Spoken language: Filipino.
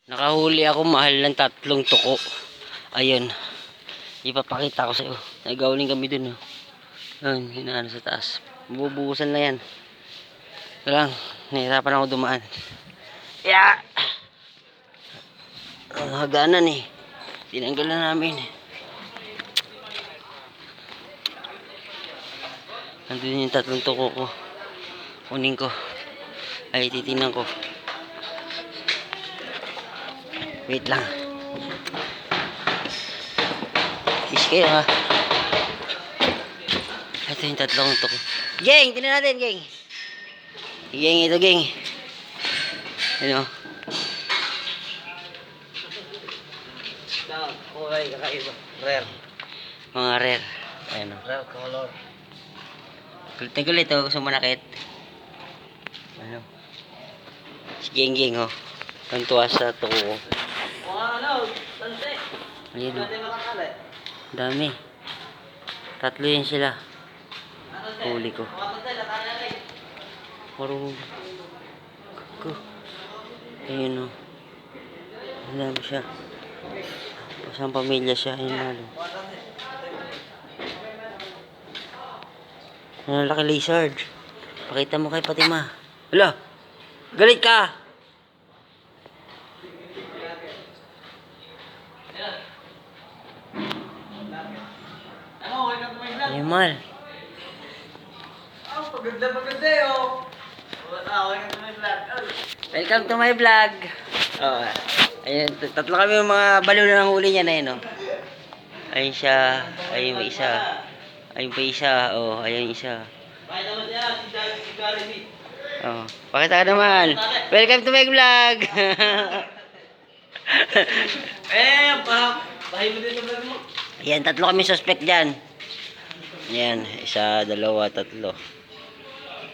Nakahuli ako mahal ng 3 tuko. Ayun. Ipapakita ko sa iyo. Nagawling kami dun. Oh. Ayun, hinaano sa taas. Bubuhusan na yan. Ito lang. Nahirapan ako dumaan. Yeah! Ang haganan eh. Tinanggal na namin. Nandun yung 3 tuko ko. Kunin ko. Ay, titingnan ko. Wait lang. Fish kayo ha. Ito yung 3 tuko. Geng! Tingnan natin, geng. Geng, ito geng. Ano? Kulay kakaiba. Rare. Mga rare. Ayan o. Rare color. Kulit ito. Gusto mo manakit. Ano? Si geng geng o. Kantuwa sa tuko ko. Ano? Tante. Ayun o. Dami. 3 yun sila. Huli ko. Marunong. Ko. Ayun o. Ang dami siya. Pasang pamilya siya. Ayun na. Ang laki lizard. Pakita mo kay Fatima. Hala. Galit ka. Ayun mal. Paganda oh. Welcome to my vlog. Oh, ayun, 3 kami yung mga baliw na huli niya na yun, oh. Ayun siya, ayun may isa. Ayun pa isa, oh, ayun isa. Oh, pakita ka naman. Welcome to my vlog. Bahay mo din sa vlog mo. Ayan, 3 kami suspect dyan. Ayan, 1, 2, 3.